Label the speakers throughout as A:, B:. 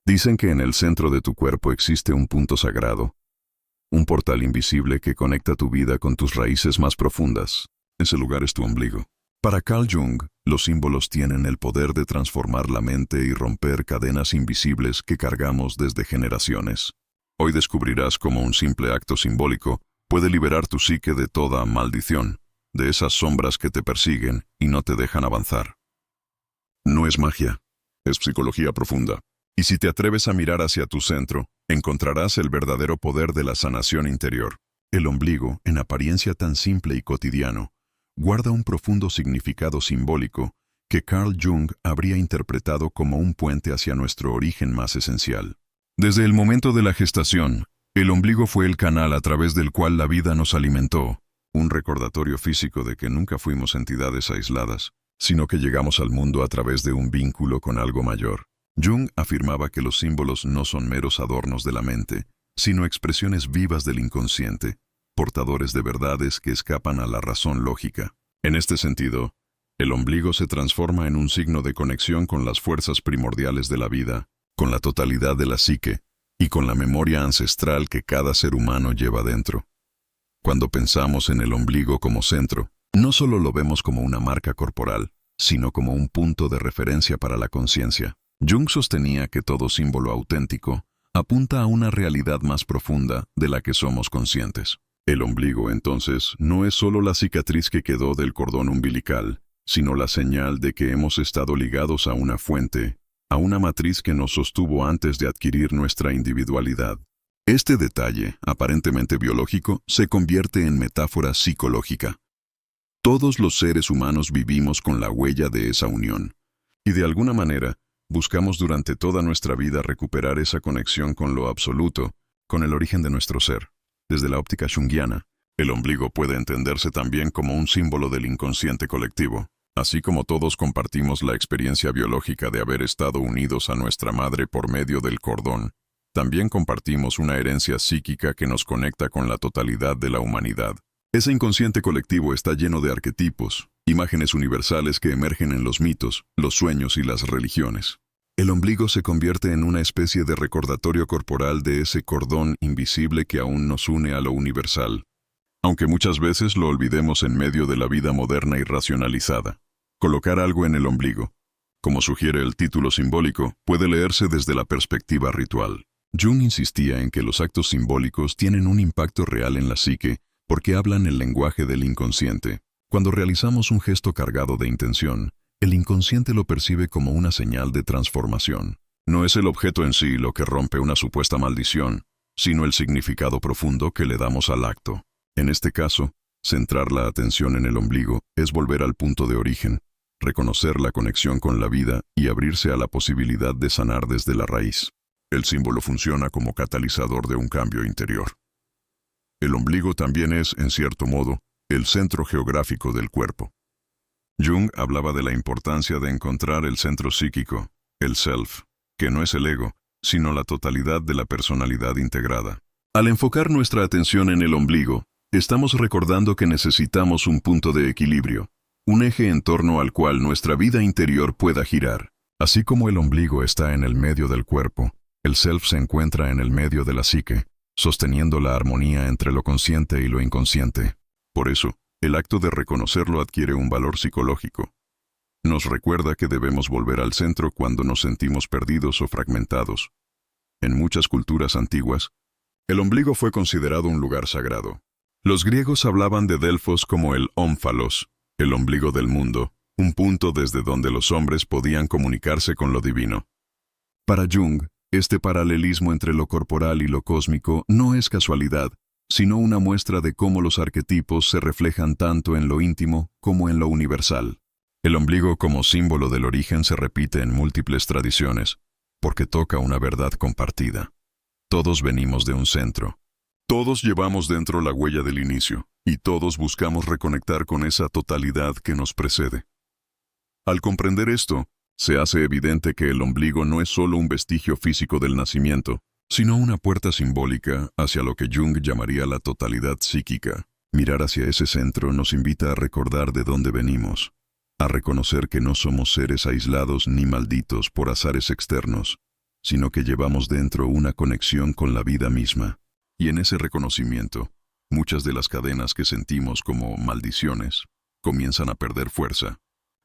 A: Dicen que en el centro de tu cuerpo existe un punto sagrado, un portal invisible que conecta tu vida con tus raíces más profundas. Ese lugar es tu ombligo. Para Carl Jung, los símbolos tienen el poder de transformar la mente y romper cadenas invisibles que cargamos desde generaciones. Hoy descubrirás cómo un simple acto simbólico puede liberar tu psique de toda maldición, de esas sombras que te persiguen y no te dejan avanzar. No es magia, es psicología profunda. Y si te atreves a mirar hacia tu centro, encontrarás el verdadero poder de la sanación interior. El ombligo, en apariencia tan simple y cotidiano, guarda un profundo significado simbólico que Carl Jung habría interpretado como un puente hacia nuestro origen más esencial. Desde el momento de la gestación, el ombligo fue el canal a través del cual la vida nos alimentó, un recordatorio físico de que nunca fuimos entidades aisladas, sino que llegamos al mundo a través de un vínculo con algo mayor. Jung afirmaba que los símbolos no son meros adornos de la mente, sino expresiones vivas del inconsciente, portadores de verdades que escapan a la razón lógica. En este sentido, el ombligo se transforma en un signo de conexión con las fuerzas primordiales de la vida, con la totalidad de la psique y con la memoria ancestral que cada ser humano lleva dentro. Cuando pensamos en el ombligo como centro, no solo lo vemos como una marca corporal, sino como un punto de referencia para la conciencia. Jung sostenía que todo símbolo auténtico apunta a una realidad más profunda de la que somos conscientes. El ombligo, entonces, no es solo la cicatriz que quedó del cordón umbilical, sino la señal de que hemos estado ligados a una fuente, a una matriz que nos sostuvo antes de adquirir nuestra individualidad. Este detalle, aparentemente biológico, se convierte en metáfora psicológica. Todos los seres humanos vivimos con la huella de esa unión, y de alguna manera, buscamos durante toda nuestra vida recuperar esa conexión con lo absoluto, con el origen de nuestro ser. Desde la óptica junguiana, el ombligo puede entenderse también como un símbolo del inconsciente colectivo. Así como todos compartimos la experiencia biológica de haber estado unidos a nuestra madre por medio del cordón, también compartimos una herencia psíquica que nos conecta con la totalidad de la humanidad. Ese inconsciente colectivo está lleno de arquetipos, imágenes universales que emergen en los mitos, los sueños y las religiones. El ombligo se convierte en una especie de recordatorio corporal de ese cordón invisible que aún nos une a lo universal, aunque muchas veces lo olvidemos en medio de la vida moderna y racionalizada. Colocar algo en el ombligo, como sugiere el título simbólico, puede leerse desde la perspectiva ritual. Jung insistía en que los actos simbólicos tienen un impacto real en la psique porque hablan el lenguaje del inconsciente. Cuando realizamos un gesto cargado de intención, el inconsciente lo percibe como una señal de transformación. No es el objeto en sí lo que rompe una supuesta maldición, sino el significado profundo que le damos al acto. En este caso, centrar la atención en el ombligo es volver al punto de origen, reconocer la conexión con la vida y abrirse a la posibilidad de sanar desde la raíz. El símbolo funciona como catalizador de un cambio interior. El ombligo también es, en cierto modo, el centro geográfico del cuerpo. Jung hablaba de la importancia de encontrar el centro psíquico, el self, que no es el ego, sino la totalidad de la personalidad integrada. Al enfocar nuestra atención en el ombligo, estamos recordando que necesitamos un punto de equilibrio, un eje en torno al cual nuestra vida interior pueda girar. Así como el ombligo está en el medio del cuerpo, el self se encuentra en el medio de la psique, sosteniendo la armonía entre lo consciente y lo inconsciente. Por eso, el acto de reconocerlo adquiere un valor psicológico. Nos recuerda que debemos volver al centro cuando nos sentimos perdidos o fragmentados. En muchas culturas antiguas, el ombligo fue considerado un lugar sagrado. Los griegos hablaban de Delfos como el ómfalos, el ombligo del mundo, un punto desde donde los hombres podían comunicarse con lo divino. Para Jung, este paralelismo entre lo corporal y lo cósmico no es casualidad, sino una muestra de cómo los arquetipos se reflejan tanto en lo íntimo como en lo universal. El ombligo como símbolo del origen se repite en múltiples tradiciones, porque toca una verdad compartida. Todos venimos de un centro. Todos llevamos dentro la huella del inicio, y todos buscamos reconectar con esa totalidad que nos precede. Al comprender esto, se hace evidente que el ombligo no es solo un vestigio físico del nacimiento, sino una puerta simbólica hacia lo que Jung llamaría la totalidad psíquica. Mirar hacia ese centro nos invita a recordar de dónde venimos, a reconocer que no somos seres aislados ni malditos por azares externos, sino que llevamos dentro una conexión con la vida misma. Y en ese reconocimiento, muchas de las cadenas que sentimos como maldiciones comienzan a perder fuerza,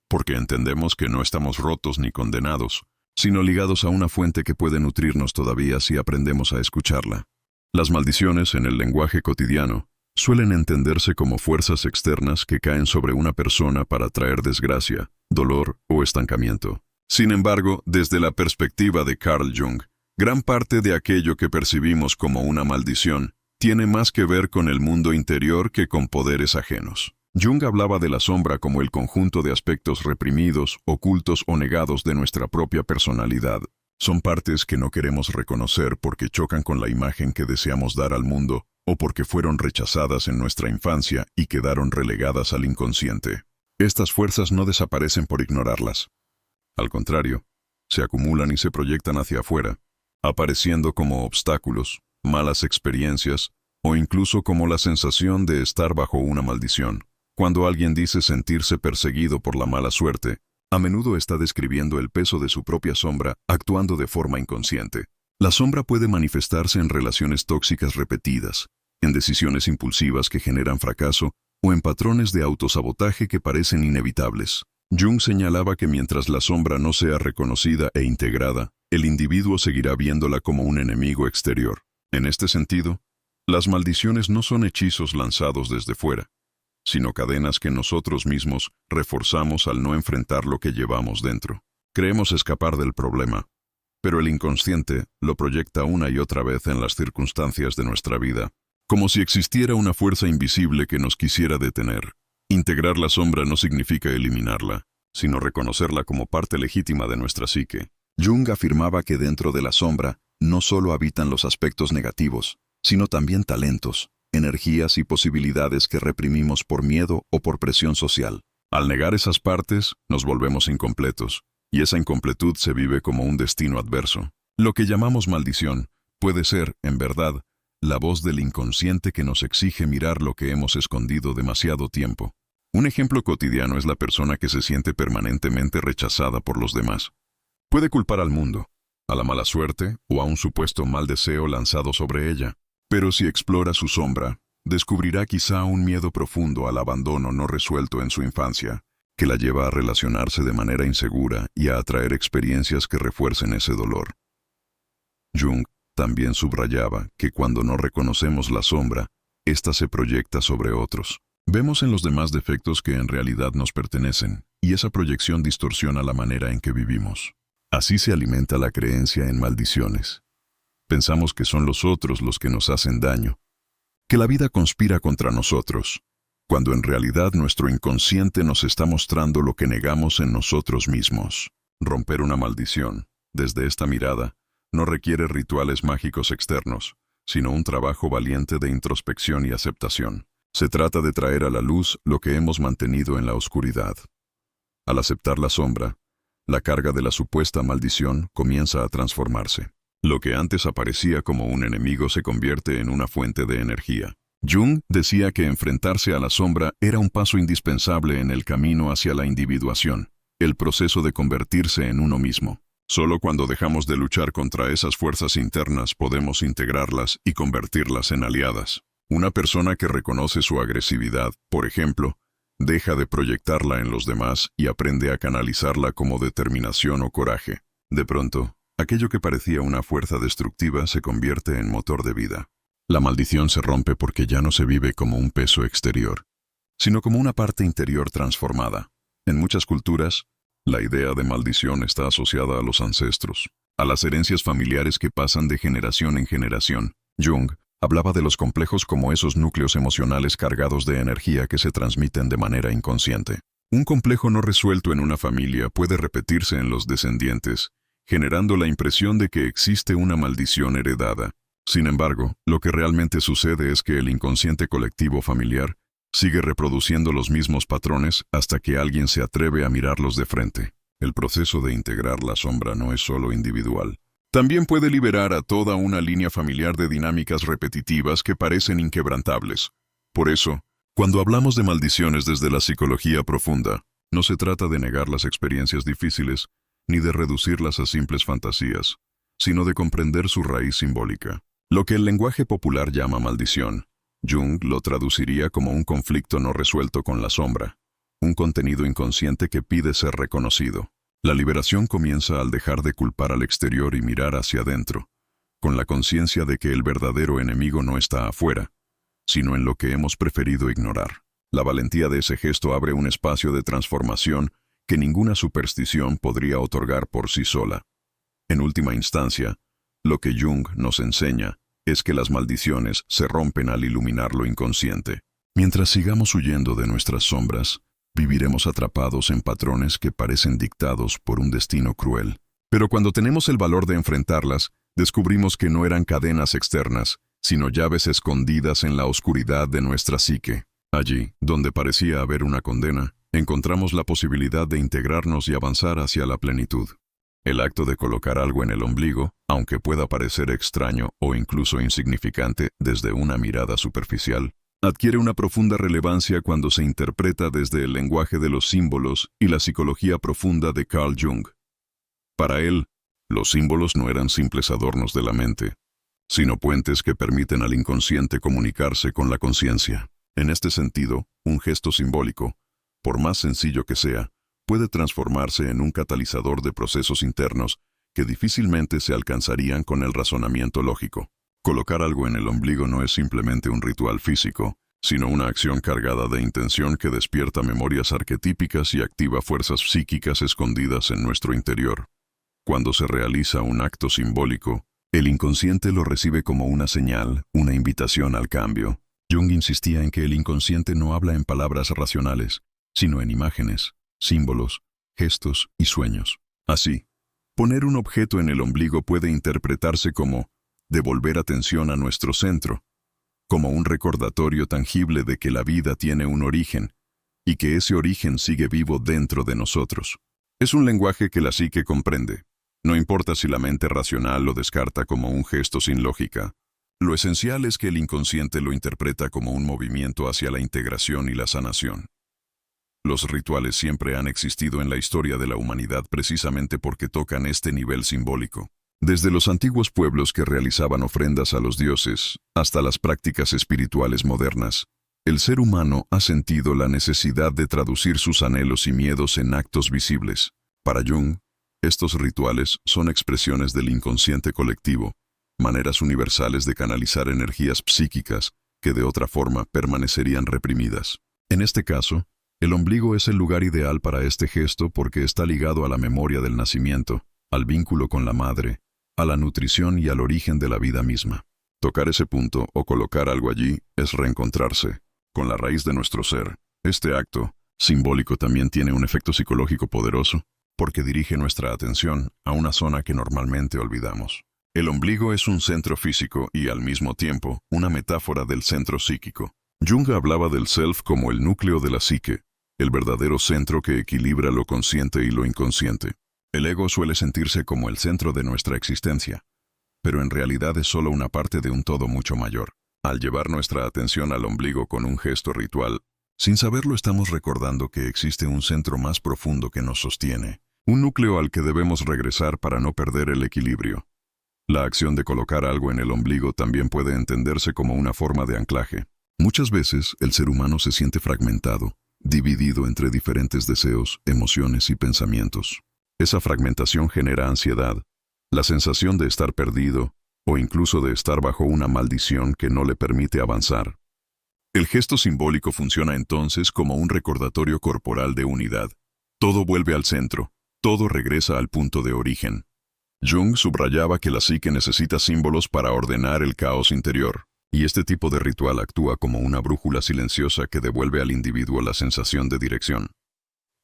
A: porque entendemos que no estamos rotos ni condenados, sino ligados a una fuente que puede nutrirnos todavía si aprendemos a escucharla. Las maldiciones en el lenguaje cotidiano suelen entenderse como fuerzas externas que caen sobre una persona para traer desgracia, dolor o estancamiento. Sin embargo, desde la perspectiva de Carl Jung, gran parte de aquello que percibimos como una maldición tiene más que ver con el mundo interior que con poderes ajenos. Jung hablaba de la sombra como el conjunto de aspectos reprimidos, ocultos o negados de nuestra propia personalidad. Son partes que no queremos reconocer porque chocan con la imagen que deseamos dar al mundo o porque fueron rechazadas en nuestra infancia y quedaron relegadas al inconsciente. Estas fuerzas no desaparecen por ignorarlas. Al contrario, se acumulan y se proyectan hacia afuera, apareciendo como obstáculos, malas experiencias o incluso como la sensación de estar bajo una maldición. Cuando alguien dice sentirse perseguido por la mala suerte, a menudo está describiendo el peso de su propia sombra actuando de forma inconsciente. La sombra puede manifestarse en relaciones tóxicas repetidas, en decisiones impulsivas que generan fracaso o en patrones de autosabotaje que parecen inevitables. Jung señalaba que mientras la sombra no sea reconocida e integrada, el individuo seguirá viéndola como un enemigo exterior. En este sentido, las maldiciones no son hechizos lanzados desde fuera, sino cadenas que nosotros mismos reforzamos al no enfrentar lo que llevamos dentro. Creemos escapar del problema, pero el inconsciente lo proyecta una y otra vez en las circunstancias de nuestra vida, como si existiera una fuerza invisible que nos quisiera detener. Integrar la sombra no significa eliminarla, sino reconocerla como parte legítima de nuestra psique. Jung afirmaba que dentro de la sombra no solo habitan los aspectos negativos, sino también talentos, energías y posibilidades que reprimimos por miedo o por presión social. Al negar esas partes, nos volvemos incompletos, y esa incompletud se vive como un destino adverso. Lo que llamamos maldición puede ser, en verdad, la voz del inconsciente que nos exige mirar lo que hemos escondido demasiado tiempo. Un ejemplo cotidiano es la persona que se siente permanentemente rechazada por los demás. Puede culpar al mundo, a la mala suerte o a un supuesto mal deseo lanzado sobre ella. Pero si explora su sombra, descubrirá quizá un miedo profundo al abandono no resuelto en su infancia, que la lleva a relacionarse de manera insegura y a atraer experiencias que refuercen ese dolor. Jung también subrayaba que cuando no reconocemos la sombra, ésta se proyecta sobre otros. Vemos en los demás defectos que en realidad nos pertenecen, y esa proyección distorsiona la manera en que vivimos. Así se alimenta la creencia en maldiciones. Pensamos que son los otros los que nos hacen daño, que la vida conspira contra nosotros, cuando en realidad nuestro inconsciente nos está mostrando lo que negamos en nosotros mismos. Romper una maldición, desde esta mirada, no requiere rituales mágicos externos, sino un trabajo valiente de introspección y aceptación. Se trata de traer a la luz lo que hemos mantenido en la oscuridad. Al aceptar la sombra, la carga de la supuesta maldición comienza a transformarse. Lo que antes aparecía como un enemigo se convierte en una fuente de energía. Jung decía que enfrentarse a la sombra era un paso indispensable en el camino hacia la individuación, el proceso de convertirse en uno mismo. Solo cuando dejamos de luchar contra esas fuerzas internas podemos integrarlas y convertirlas en aliadas. Una persona que reconoce su agresividad, por ejemplo, deja de proyectarla en los demás y aprende a canalizarla como determinación o coraje. De pronto, aquello que parecía una fuerza destructiva se convierte en motor de vida. La maldición se rompe porque ya no se vive como un peso exterior, sino como una parte interior transformada. En muchas culturas, la idea de maldición está asociada a los ancestros, a las herencias familiares que pasan de generación en generación. Jung hablaba de los complejos como esos núcleos emocionales cargados de energía que se transmiten de manera inconsciente. Un complejo no resuelto en una familia puede repetirse en los descendientes, generando la impresión de que existe una maldición heredada. Sin embargo, lo que realmente sucede es que el inconsciente colectivo familiar sigue reproduciendo los mismos patrones hasta que alguien se atreve a mirarlos de frente. El proceso de integrar la sombra no es solo individual. También puede liberar a toda una línea familiar de dinámicas repetitivas que parecen inquebrantables. Por eso, cuando hablamos de maldiciones desde la psicología profunda, no se trata de negar las experiencias difíciles, ni de reducirlas a simples fantasías, sino de comprender su raíz simbólica. Lo que el lenguaje popular llama maldición, Jung lo traduciría como un conflicto no resuelto con la sombra, un contenido inconsciente que pide ser reconocido. La liberación comienza al dejar de culpar al exterior y mirar hacia adentro, con la conciencia de que el verdadero enemigo no está afuera, sino en lo que hemos preferido ignorar. La valentía de ese gesto abre un espacio de transformación que ninguna superstición podría otorgar por sí sola. En última instancia, lo que Jung nos enseña es que las maldiciones se rompen al iluminar lo inconsciente. Mientras sigamos huyendo de nuestras sombras, viviremos atrapados en patrones que parecen dictados por un destino cruel. Pero cuando tenemos el valor de enfrentarlas, descubrimos que no eran cadenas externas, sino llaves escondidas en la oscuridad de nuestra psique. Allí, donde parecía haber una condena, encontramos la posibilidad de integrarnos y avanzar hacia la plenitud. El acto de colocar algo en el ombligo, aunque pueda parecer extraño o incluso insignificante desde una mirada superficial, adquiere una profunda relevancia cuando se interpreta desde el lenguaje de los símbolos y la psicología profunda de Carl Jung. Para él, los símbolos no eran simples adornos de la mente, sino puentes que permiten al inconsciente comunicarse con la conciencia. En este sentido, un gesto simbólico, por más sencillo que sea, puede transformarse en un catalizador de procesos internos que difícilmente se alcanzarían con el razonamiento lógico. Colocar algo en el ombligo no es simplemente un ritual físico, sino una acción cargada de intención que despierta memorias arquetípicas y activa fuerzas psíquicas escondidas en nuestro interior. Cuando se realiza un acto simbólico, el inconsciente lo recibe como una señal, una invitación al cambio. Jung insistía en que el inconsciente no habla en palabras racionales, sino en imágenes, símbolos, gestos y sueños. Así, poner un objeto en el ombligo puede interpretarse como devolver atención a nuestro centro, como un recordatorio tangible de que la vida tiene un origen y que ese origen sigue vivo dentro de nosotros. Es un lenguaje que la psique comprende. No importa si la mente racional lo descarta como un gesto sin lógica. Lo esencial es que el inconsciente lo interpreta como un movimiento hacia la integración y la sanación. Los rituales siempre han existido en la historia de la humanidad precisamente porque tocan este nivel simbólico. Desde los antiguos pueblos que realizaban ofrendas a los dioses, hasta las prácticas espirituales modernas, el ser humano ha sentido la necesidad de traducir sus anhelos y miedos en actos visibles. Para Jung, estos rituales son expresiones del inconsciente colectivo, maneras universales de canalizar energías psíquicas que de otra forma permanecerían reprimidas. En este caso, el ombligo es el lugar ideal para este gesto porque está ligado a la memoria del nacimiento, al vínculo con la madre, a la nutrición y al origen de la vida misma. Tocar ese punto o colocar algo allí es reencontrarse con la raíz de nuestro ser. Este acto simbólico también tiene un efecto psicológico poderoso porque dirige nuestra atención a una zona que normalmente olvidamos. El ombligo es un centro físico y, al mismo tiempo, una metáfora del centro psíquico. Jung hablaba del self como el núcleo de la psique, el verdadero centro que equilibra lo consciente y lo inconsciente. El ego suele sentirse como el centro de nuestra existencia, pero en realidad es solo una parte de un todo mucho mayor. Al llevar nuestra atención al ombligo con un gesto ritual, sin saberlo estamos recordando que existe un centro más profundo que nos sostiene, un núcleo al que debemos regresar para no perder el equilibrio. La acción de colocar algo en el ombligo también puede entenderse como una forma de anclaje. Muchas veces el ser humano se siente fragmentado, dividido entre diferentes deseos, emociones y pensamientos. Esa fragmentación genera ansiedad, la sensación de estar perdido o incluso de estar bajo una maldición que no le permite avanzar. El gesto simbólico funciona entonces como un recordatorio corporal de unidad. Todo vuelve al centro, todo regresa al punto de origen. Jung subrayaba que la psique necesita símbolos para ordenar el caos interior, y este tipo de ritual actúa como una brújula silenciosa que devuelve al individuo la sensación de dirección.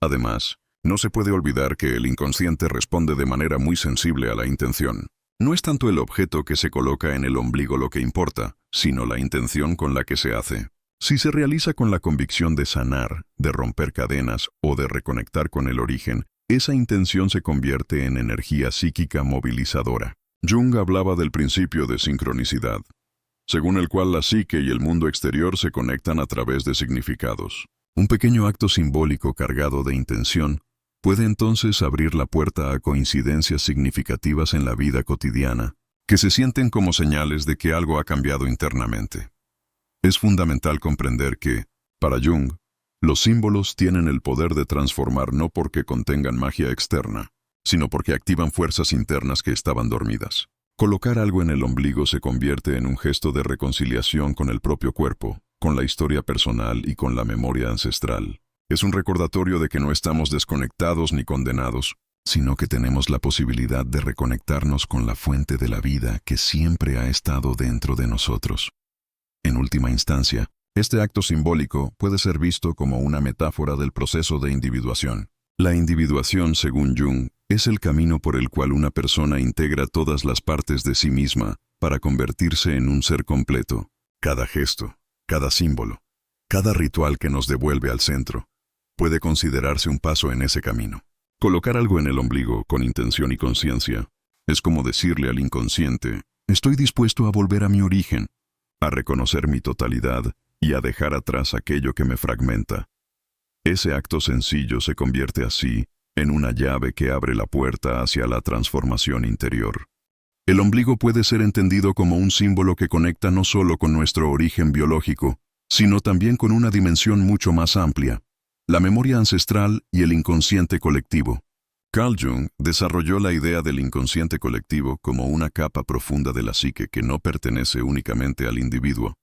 A: Además, no se puede olvidar que el inconsciente responde de manera muy sensible a la intención. No es tanto el objeto que se coloca en el ombligo lo que importa, sino la intención con la que se hace. Si se realiza con la convicción de sanar, de romper cadenas o de reconectar con el origen, esa intención se convierte en energía psíquica movilizadora. Jung hablaba del principio de sincronicidad, según el cual la psique y el mundo exterior se conectan a través de significados. Un pequeño acto simbólico cargado de intención puede entonces abrir la puerta a coincidencias significativas en la vida cotidiana, que se sienten como señales de que algo ha cambiado internamente. Es fundamental comprender que, para Jung, los símbolos tienen el poder de transformar no porque contengan magia externa, sino porque activan fuerzas internas que estaban dormidas. Colocar algo en el ombligo se convierte en un gesto de reconciliación con el propio cuerpo, con la historia personal y con la memoria ancestral. Es un recordatorio de que no estamos desconectados ni condenados, sino que tenemos la posibilidad de reconectarnos con la fuente de la vida que siempre ha estado dentro de nosotros. En última instancia, este acto simbólico puede ser visto como una metáfora del proceso de individuación. La individuación, según Jung, es el camino por el cual una persona integra todas las partes de sí misma para convertirse en un ser completo. Cada gesto, cada símbolo, cada ritual que nos devuelve al centro, puede considerarse un paso en ese camino. Colocar algo en el ombligo con intención y conciencia es como decirle al inconsciente: estoy dispuesto a volver a mi origen, a reconocer mi totalidad y a dejar atrás aquello que me fragmenta. Ese acto sencillo se convierte así en una llave que abre la puerta hacia la transformación interior. El ombligo puede ser entendido como un símbolo que conecta no solo con nuestro origen biológico, sino también con una dimensión mucho más amplia: la memoria ancestral y el inconsciente colectivo. Carl Jung desarrolló la idea del inconsciente colectivo como una capa profunda de la psique que no pertenece únicamente al individuo,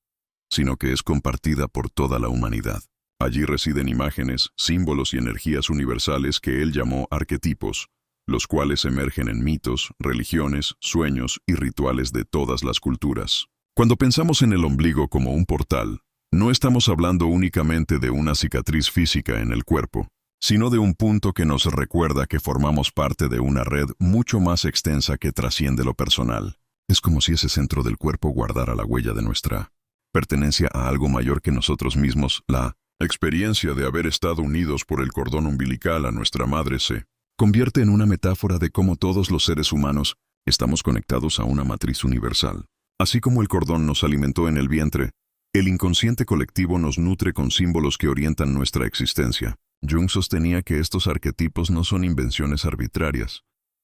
A: sino que es compartida por toda la humanidad. Allí residen imágenes, símbolos y energías universales que él llamó arquetipos, los cuales emergen en mitos, religiones, sueños y rituales de todas las culturas. Cuando pensamos en el ombligo como un portal, no estamos hablando únicamente de una cicatriz física en el cuerpo, sino de un punto que nos recuerda que formamos parte de una red mucho más extensa que trasciende lo personal. Es como si ese centro del cuerpo guardara la huella de nuestra pertenencia a algo mayor que nosotros mismos. La experiencia de haber estado unidos por el cordón umbilical a nuestra madre se convierte en una metáfora de cómo todos los seres humanos estamos conectados a una matriz universal. Así como el cordón nos alimentó en el vientre, el inconsciente colectivo nos nutre con símbolos que orientan nuestra existencia. Jung sostenía que estos arquetipos no son invenciones arbitrarias,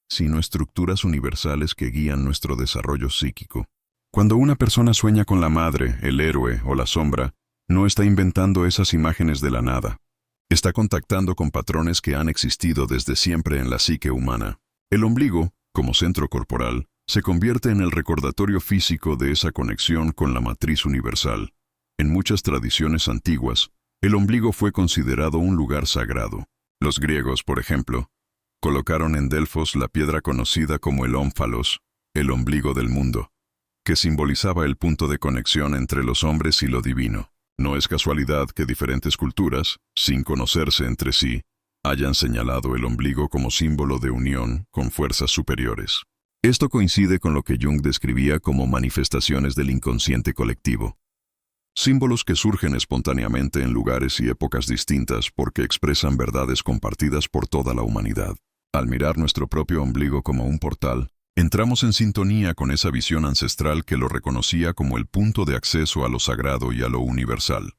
A: sino estructuras universales que guían nuestro desarrollo psíquico. Cuando una persona sueña con la madre, el héroe o la sombra, no está inventando esas imágenes de la nada. Está contactando con patrones que han existido desde siempre en la psique humana. El ombligo, como centro corporal, se convierte en el recordatorio físico de esa conexión con la matriz universal. En muchas tradiciones antiguas, el ombligo fue considerado un lugar sagrado. Los griegos, por ejemplo, colocaron en Delfos la piedra conocida como el ómfalos, el ombligo del mundo, que simbolizaba el punto de conexión entre los hombres y lo divino. No es casualidad que diferentes culturas, sin conocerse entre sí, hayan señalado el ombligo como símbolo de unión con fuerzas superiores. Esto coincide con lo que Jung describía como manifestaciones del inconsciente colectivo. Símbolos que surgen espontáneamente en lugares y épocas distintas porque expresan verdades compartidas por toda la humanidad. Al mirar nuestro propio ombligo como un portal, entramos en sintonía con esa visión ancestral que lo reconocía como el punto de acceso a lo sagrado y a lo universal.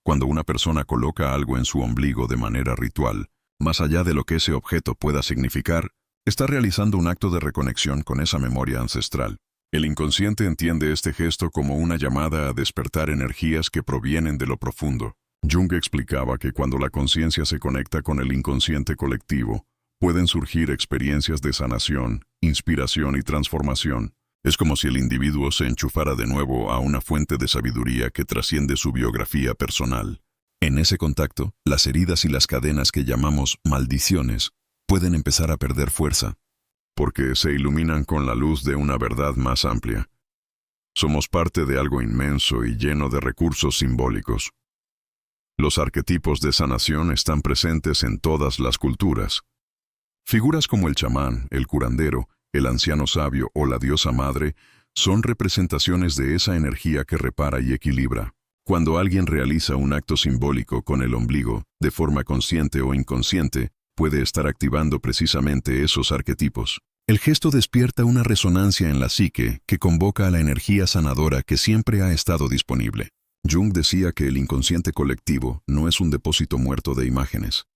A: Cuando una persona coloca algo en su ombligo de manera ritual, más allá de lo que ese objeto pueda significar, está realizando un acto de reconexión con esa memoria ancestral. El inconsciente entiende este gesto como una llamada a despertar energías que provienen de lo profundo. Jung explicaba que cuando la conciencia se conecta con el inconsciente colectivo, pueden surgir experiencias de sanación, inspiración y transformación. Es como si el individuo se enchufara de nuevo a una fuente de sabiduría que trasciende su biografía personal. En ese contacto, las heridas y las cadenas que llamamos maldiciones pueden empezar a perder fuerza, porque se iluminan con la luz de una verdad más amplia. Somos parte de algo inmenso y lleno de recursos simbólicos. Los arquetipos de sanación están presentes en todas las culturas. Figuras como el chamán, el curandero, el anciano sabio o la diosa madre son representaciones de esa energía que repara y equilibra. Cuando alguien realiza un acto simbólico con el ombligo, de forma consciente o inconsciente, puede estar activando precisamente esos arquetipos. El gesto despierta una resonancia en la psique que convoca a la energía sanadora que siempre ha estado disponible. Jung decía que el inconsciente colectivo no es un depósito muerto de imágenes,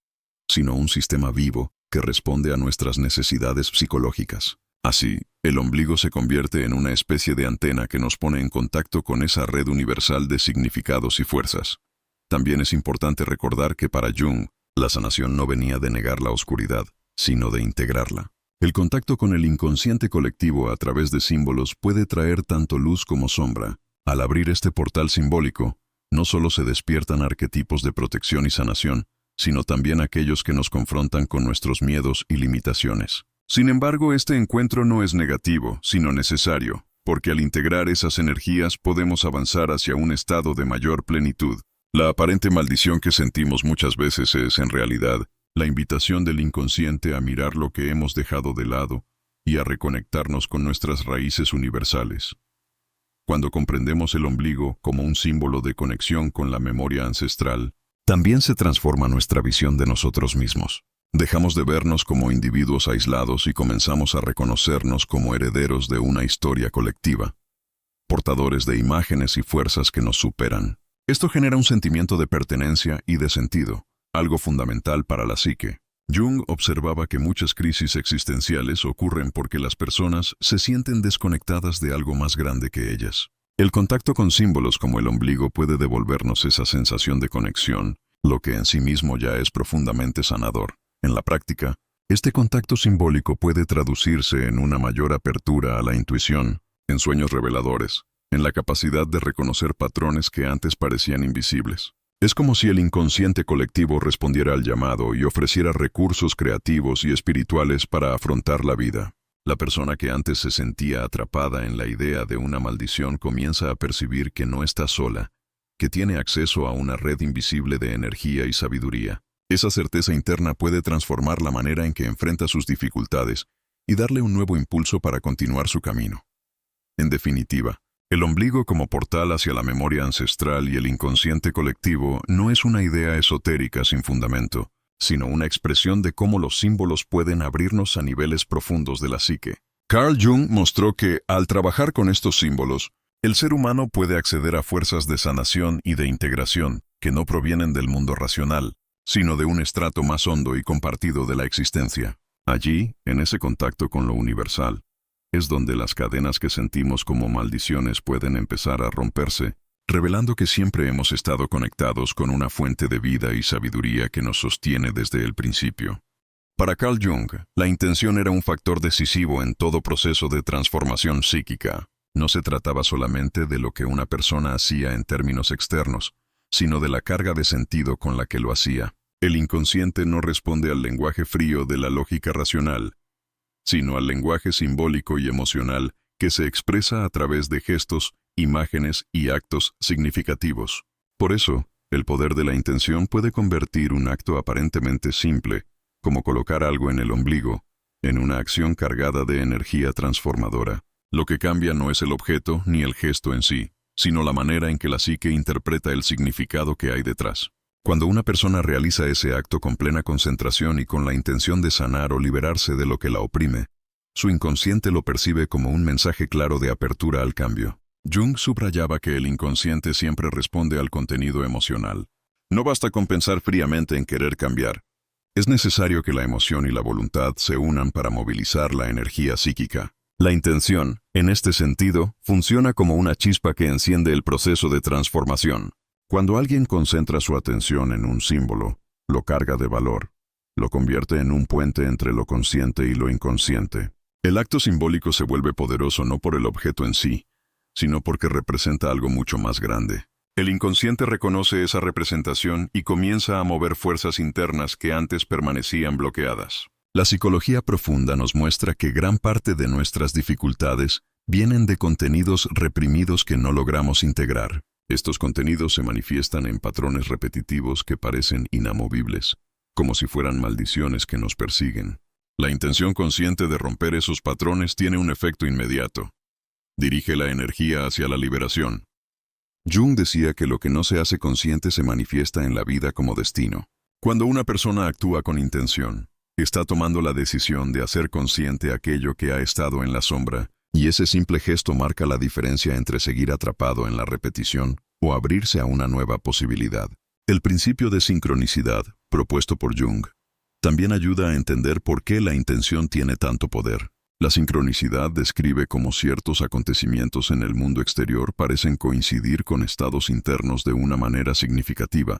A: sino un sistema vivo que responde a nuestras necesidades psicológicas. Así, el ombligo se convierte en una especie de antena que nos pone en contacto con esa red universal de significados y fuerzas. También es importante recordar que para Jung, la sanación no venía de negar la oscuridad, sino de integrarla. El contacto con el inconsciente colectivo a través de símbolos puede traer tanto luz como sombra. Al abrir este portal simbólico, no solo se despiertan arquetipos de protección y sanación, sino también aquellos que nos confrontan con nuestros miedos y limitaciones. Sin embargo, este encuentro no es negativo, sino necesario, porque al integrar esas energías podemos avanzar hacia un estado de mayor plenitud. La aparente maldición que sentimos muchas veces es, en realidad, la invitación del inconsciente a mirar lo que hemos dejado de lado y a reconectarnos con nuestras raíces universales. Cuando comprendemos el ombligo como un símbolo de conexión con la memoria ancestral, también se transforma nuestra visión de nosotros mismos. Dejamos de vernos como individuos aislados y comenzamos a reconocernos como herederos de una historia colectiva, portadores de imágenes y fuerzas que nos superan. Esto genera un sentimiento de pertenencia y de sentido, algo fundamental para la psique. Jung observaba que muchas crisis existenciales ocurren porque las personas se sienten desconectadas de algo más grande que ellas. El contacto con símbolos como el ombligo puede devolvernos esa sensación de conexión, lo que en sí mismo ya es profundamente sanador. En la práctica, este contacto simbólico puede traducirse en una mayor apertura a la intuición, en sueños reveladores, en la capacidad de reconocer patrones que antes parecían invisibles. Es como si el inconsciente colectivo respondiera al llamado y ofreciera recursos creativos y espirituales para afrontar la vida. La persona que antes se sentía atrapada en la idea de una maldición comienza a percibir que no está sola, que tiene acceso a una red invisible de energía y sabiduría. Esa certeza interna puede transformar la manera en que enfrenta sus dificultades y darle un nuevo impulso para continuar su camino. En definitiva, el ombligo como portal hacia la memoria ancestral y el inconsciente colectivo no es una idea esotérica sin fundamento, sino una expresión de cómo los símbolos pueden abrirnos a niveles profundos de la psique. Carl Jung mostró que, al trabajar con estos símbolos, el ser humano puede acceder a fuerzas de sanación y de integración que no provienen del mundo racional, sino de un estrato más hondo y compartido de la existencia. Allí, en ese contacto con lo universal, es donde las cadenas que sentimos como maldiciones pueden empezar a romperse, revelando que siempre hemos estado conectados con una fuente de vida y sabiduría que nos sostiene desde el principio. Para Carl Jung, la intención era un factor decisivo en todo proceso de transformación psíquica. No se trataba solamente de lo que una persona hacía en términos externos, sino de la carga de sentido con la que lo hacía. El inconsciente no responde al lenguaje frío de la lógica racional, sino al lenguaje simbólico y emocional que se expresa a través de gestos, imágenes y actos significativos. Por eso, el poder de la intención puede convertir un acto aparentemente simple, como colocar algo en el ombligo, en una acción cargada de energía transformadora. Lo que cambia no es el objeto ni el gesto en sí, sino la manera en que la psique interpreta el significado que hay detrás. Cuando una persona realiza ese acto con plena concentración y con la intención de sanar o liberarse de lo que la oprime, su inconsciente lo percibe como un mensaje claro de apertura al cambio. Jung subrayaba que el inconsciente siempre responde al contenido emocional. No basta con pensar fríamente en querer cambiar. Es necesario que la emoción y la voluntad se unan para movilizar la energía psíquica. La intención, en este sentido, funciona como una chispa que enciende el proceso de transformación. Cuando alguien concentra su atención en un símbolo, lo carga de valor, lo convierte en un puente entre lo consciente y lo inconsciente. El acto simbólico se vuelve poderoso no por el objeto en sí, sino porque representa algo mucho más grande. El inconsciente reconoce esa representación y comienza a mover fuerzas internas que antes permanecían bloqueadas. La psicología profunda nos muestra que gran parte de nuestras dificultades vienen de contenidos reprimidos que no logramos integrar. Estos contenidos se manifiestan en patrones repetitivos que parecen inamovibles, como si fueran maldiciones que nos persiguen. La intención consciente de romper esos patrones tiene un efecto inmediato. Dirige la energía hacia la liberación. Jung decía que lo que no se hace consciente se manifiesta en la vida como destino. Cuando una persona actúa con intención, está tomando la decisión de hacer consciente aquello que ha estado en la sombra, y ese simple gesto marca la diferencia entre seguir atrapado en la repetición o abrirse a una nueva posibilidad. El principio de sincronicidad, propuesto por Jung, También ayuda a entender por qué la intención tiene tanto poder. La sincronicidad describe cómo ciertos acontecimientos en el mundo exterior parecen coincidir con estados internos de una manera significativa,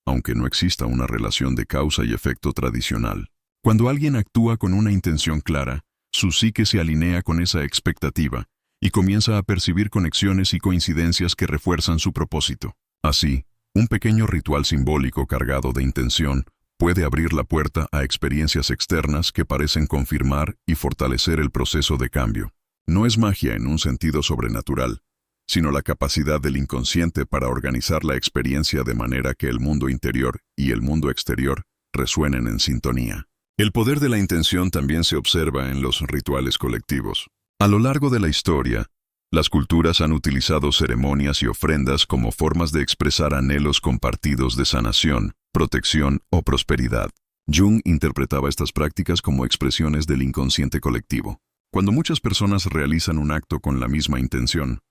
A: aunque no exista una relación de causa y efecto tradicional. Cuando alguien actúa con una intención clara, su psique se alinea con esa expectativa y comienza a percibir conexiones y coincidencias que refuerzan su propósito. Así, un pequeño ritual simbólico cargado de intención puede abrir la puerta a experiencias externas que parecen confirmar y fortalecer el proceso de cambio. No es magia en un sentido sobrenatural, sino la capacidad del inconsciente para organizar la experiencia de manera que el mundo interior y el mundo exterior resuenen en sintonía. El poder de la intención también se observa en los rituales colectivos. A lo largo de la historia, las culturas han utilizado ceremonias y ofrendas como formas de expresar anhelos compartidos de sanación, protección o prosperidad. Jung interpretaba estas prácticas como expresiones del inconsciente colectivo. Cuando muchas personas realizan un acto con la misma intención,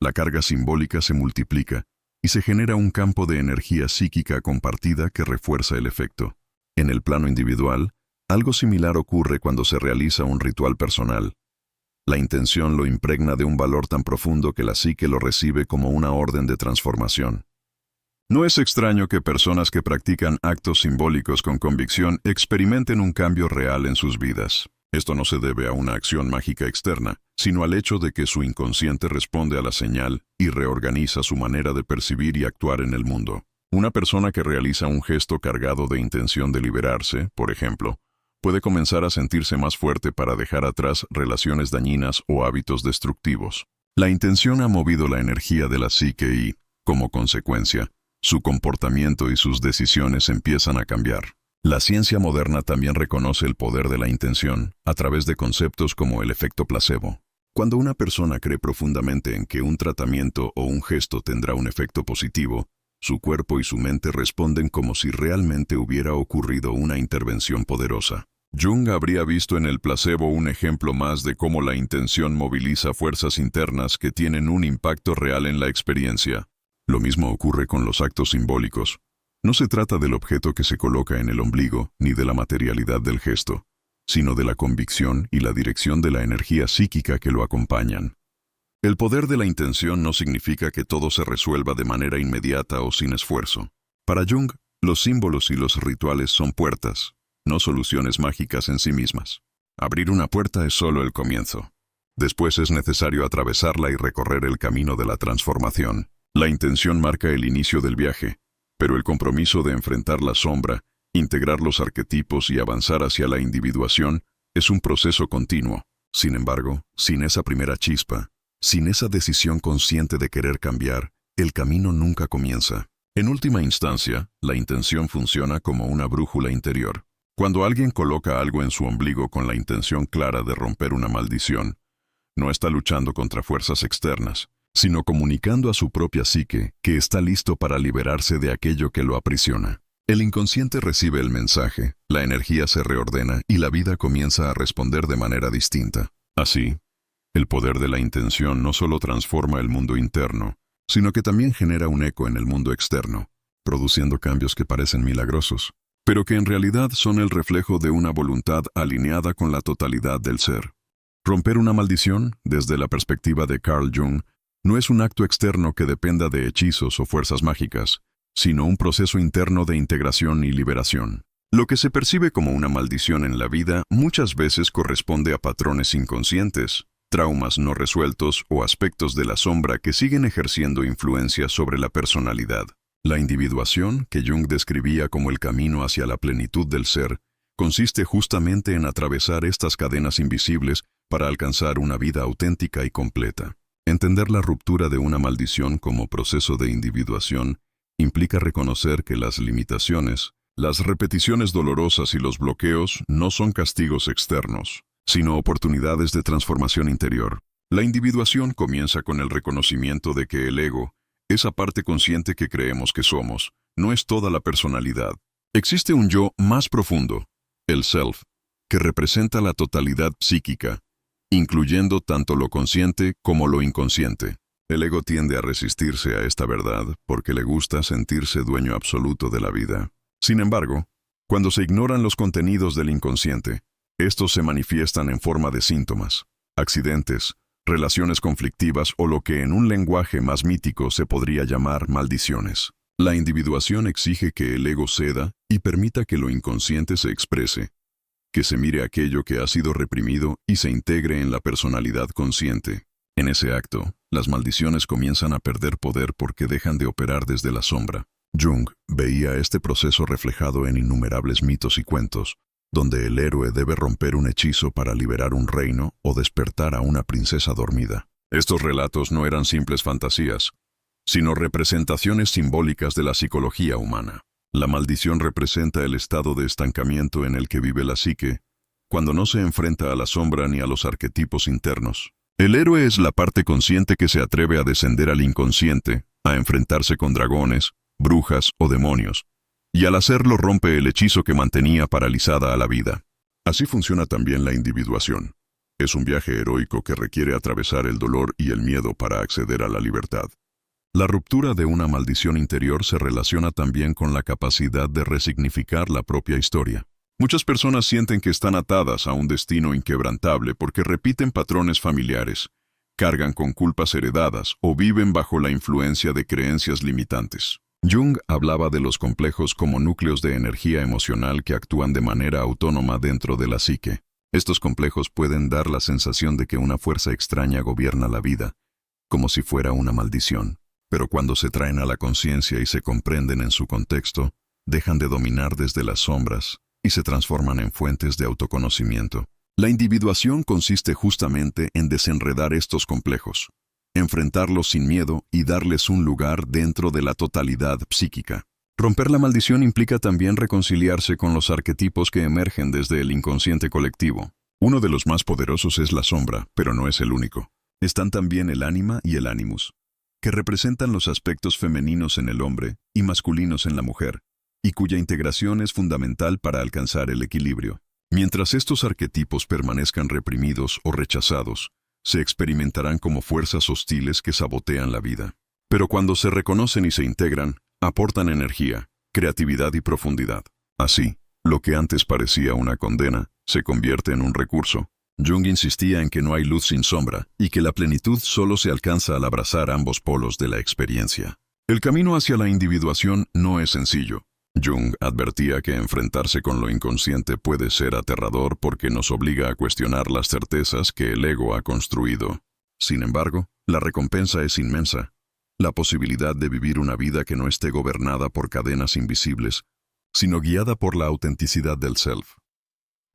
A: la carga simbólica se multiplica y se genera un campo de energía psíquica compartida que refuerza el efecto. En el plano individual, algo similar ocurre cuando se realiza un ritual personal. La intención lo impregna de un valor tan profundo que la psique lo recibe como una orden de transformación. No es extraño que personas que practican actos simbólicos con convicción experimenten un cambio real en sus vidas. Esto no se debe a una acción mágica externa, sino al hecho de que su inconsciente responde a la señal y reorganiza su manera de percibir y actuar en el mundo. Una persona que realiza un gesto cargado de intención de liberarse, por ejemplo, puede comenzar a sentirse más fuerte para dejar atrás relaciones dañinas o hábitos destructivos. La intención ha movido la energía de la psique y, como consecuencia, su comportamiento y sus decisiones empiezan a cambiar. La ciencia moderna también reconoce el poder de la intención a través de conceptos como el efecto placebo. Cuando una persona cree profundamente en que un tratamiento o un gesto tendrá un efecto positivo, su cuerpo y su mente responden como si realmente hubiera ocurrido una intervención poderosa. Jung habría visto en el placebo un ejemplo más de cómo la intención moviliza fuerzas internas que tienen un impacto real en la experiencia. Lo mismo ocurre con los actos simbólicos. No se trata del objeto que se coloca en el ombligo ni de la materialidad del gesto, sino de la convicción y la dirección de la energía psíquica que lo acompañan. El poder de la intención no significa que todo se resuelva de manera inmediata o sin esfuerzo. Para Jung, los símbolos y los rituales son puertas, no soluciones mágicas en sí mismas. Abrir una puerta es solo el comienzo. Después es necesario atravesarla y recorrer el camino de la transformación. La intención marca el inicio del viaje, pero el compromiso de enfrentar la sombra, integrar los arquetipos y avanzar hacia la individuación es un proceso continuo. Sin embargo, sin esa primera chispa, sin esa decisión consciente de querer cambiar, el camino nunca comienza. En última instancia, la intención funciona como una brújula interior. Cuando alguien coloca algo en su ombligo con la intención clara de romper una maldición, no está luchando contra fuerzas externas, sino comunicando a su propia psique que está listo para liberarse de aquello que lo aprisiona. El inconsciente recibe el mensaje, la energía se reordena y la vida comienza a responder de manera distinta. Así, el poder de la intención no solo transforma el mundo interno, sino que también genera un eco en el mundo externo, produciendo cambios que parecen milagrosos, pero que en realidad son el reflejo de una voluntad alineada con la totalidad del ser. Romper una maldición, desde la perspectiva de Carl Jung, no es un acto externo que dependa de hechizos o fuerzas mágicas, sino un proceso interno de integración y liberación. Lo que se percibe como una maldición en la vida muchas veces corresponde a patrones inconscientes, traumas no resueltos o aspectos de la sombra que siguen ejerciendo influencia sobre la personalidad. La individuación, que Jung describía como el camino hacia la plenitud del ser, consiste justamente en atravesar estas cadenas invisibles para alcanzar una vida auténtica y completa. Entender la ruptura de una maldición como proceso de individuación implica reconocer que las limitaciones, las repeticiones dolorosas y los bloqueos no son castigos externos, sino oportunidades de transformación interior. La individuación comienza con el reconocimiento de que el ego, esa parte consciente que creemos que somos, no es toda la personalidad. Existe un yo más profundo, el self, que representa la totalidad psíquica, incluyendo tanto lo consciente como lo inconsciente. El ego tiende a resistirse a esta verdad porque le gusta sentirse dueño absoluto de la vida. Sin embargo, Cuando se ignoran los contenidos del inconsciente, estos se manifiestan en forma de síntomas, accidentes, relaciones conflictivas o lo que en un lenguaje más mítico se podría llamar maldiciones. La individuación exige que el ego ceda y permita que lo inconsciente se exprese, que se mire aquello que ha sido reprimido y se integre en la personalidad consciente. En ese acto, las maldiciones comienzan a perder poder porque dejan de operar desde la sombra. Jung veía este proceso reflejado en innumerables mitos y cuentos, donde el héroe debe romper un hechizo para liberar un reino o despertar a una princesa dormida. Estos relatos no eran simples fantasías, sino representaciones simbólicas de la psicología humana. La maldición representa el estado de estancamiento en el que vive la psique, cuando no se enfrenta a la sombra ni a los arquetipos internos. El héroe es la parte consciente que se atreve a descender al inconsciente, a enfrentarse con dragones, brujas o demonios, y al hacerlo rompe el hechizo que mantenía paralizada a la vida. Así funciona también la individuación. Es un viaje heroico que requiere atravesar el dolor y el miedo para acceder a la libertad. La ruptura de una maldición interior se relaciona también con la capacidad de resignificar la propia historia. Muchas personas sienten que están atadas a un destino inquebrantable porque repiten patrones familiares, cargan con culpas heredadas o viven bajo la influencia de creencias limitantes. Jung hablaba de los complejos como núcleos de energía emocional que actúan de manera autónoma dentro de la psique. Estos complejos pueden dar la sensación de que una fuerza extraña gobierna la vida, como si fuera una maldición. Pero cuando se traen a la conciencia y se comprenden en su contexto, dejan de dominar desde las sombras y se transforman en fuentes de autoconocimiento. La individuación consiste justamente en desenredar estos complejos, enfrentarlos sin miedo y darles un lugar dentro de la totalidad psíquica. Romper la maldición implica también reconciliarse con los arquetipos que emergen desde el inconsciente colectivo. Uno de los más poderosos es la sombra, pero no es el único. Están también el ánima y el animus, que representan los aspectos femeninos en el hombre y masculinos en la mujer, y cuya integración es fundamental para alcanzar el equilibrio. Mientras estos arquetipos permanezcan reprimidos o rechazados, se experimentarán como fuerzas hostiles que sabotean la vida. Pero cuando se reconocen y se integran, aportan energía, creatividad y profundidad. Así, lo que antes parecía una condena, se convierte en un recurso. Jung insistía en que no hay luz sin sombra y que la plenitud solo se alcanza al abrazar ambos polos de la experiencia. El camino hacia la individuación no es sencillo. Jung advertía que enfrentarse con lo inconsciente puede ser aterrador porque nos obliga a cuestionar las certezas que el ego ha construido. Sin embargo, la recompensa es inmensa. La posibilidad de vivir una vida que no esté gobernada por cadenas invisibles, sino guiada por la autenticidad del self.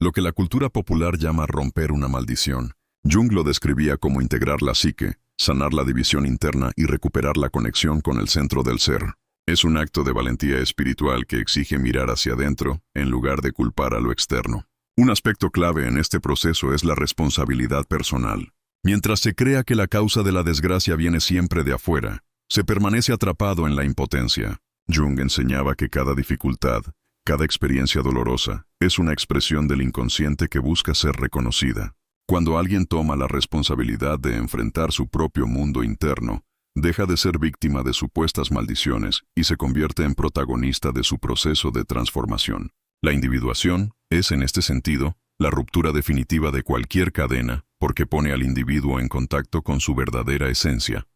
A: Lo que la cultura popular llama romper una maldición, Jung lo describía como integrar la psique, sanar la división interna y recuperar la conexión con el centro del ser. Es un acto de valentía espiritual que exige mirar hacia adentro en lugar de culpar a lo externo. Un aspecto clave en este proceso es la responsabilidad personal. Mientras se crea que la causa de la desgracia viene siempre de afuera, se permanece atrapado en la impotencia. Jung enseñaba que cada dificultad, cada experiencia dolorosa, es una expresión del inconsciente que busca ser reconocida. Cuando alguien toma la responsabilidad de enfrentar su propio mundo interno, deja de ser víctima de supuestas maldiciones y se convierte en protagonista de su proceso de transformación. La individuación es, en este sentido, la ruptura definitiva de cualquier cadena porque pone al individuo en contacto con su verdadera esencia,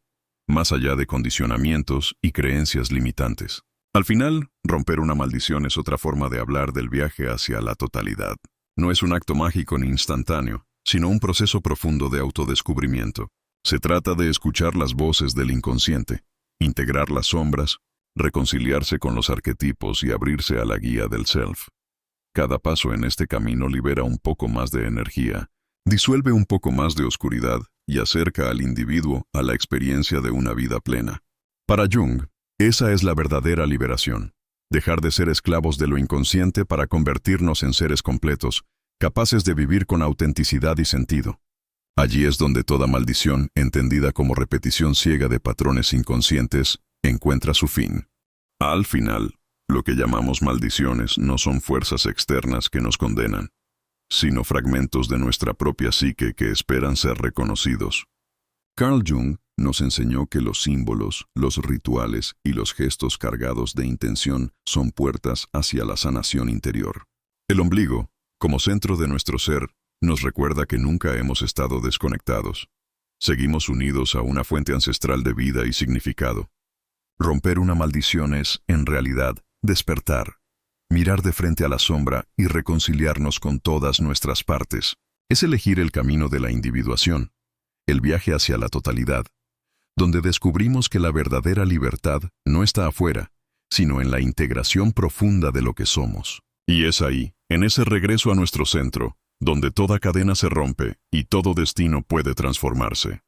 A: más allá de condicionamientos y creencias limitantes. Al final, romper una maldición es otra forma de hablar del viaje hacia la totalidad. No es un acto mágico ni instantáneo, sino un proceso profundo de autodescubrimiento. Se trata de escuchar las voces del inconsciente, integrar las sombras, reconciliarse con los arquetipos y abrirse a la guía del self. Cada paso en este camino libera un poco más de energía, disuelve un poco más de oscuridad y acerca al individuo a la experiencia de una vida plena. Para Jung, esa es la verdadera liberación. Dejar de ser esclavos de lo inconsciente para convertirnos en seres completos, capaces de vivir con autenticidad y sentido. Allí es donde toda maldición, entendida como repetición ciega de patrones inconscientes, encuentra su fin. Al final, lo que llamamos maldiciones no son fuerzas externas que nos condenan, sino fragmentos de nuestra propia psique que esperan ser reconocidos. Carl Jung nos enseñó que los símbolos, los rituales y los gestos cargados de intención son puertas hacia la sanación interior. El ombligo, como centro de nuestro ser, nos recuerda que nunca hemos estado desconectados. Seguimos unidos a una fuente ancestral de vida y significado. Romper una maldición es, en realidad, despertar, mirar de frente a la sombra y reconciliarnos con todas nuestras partes. Es elegir el camino de la individuación, el viaje hacia la totalidad, donde descubrimos que la verdadera libertad no está afuera, sino en la integración profunda de lo que somos. Y es ahí, en ese regreso a nuestro centro, donde toda cadena se rompe y todo destino puede transformarse.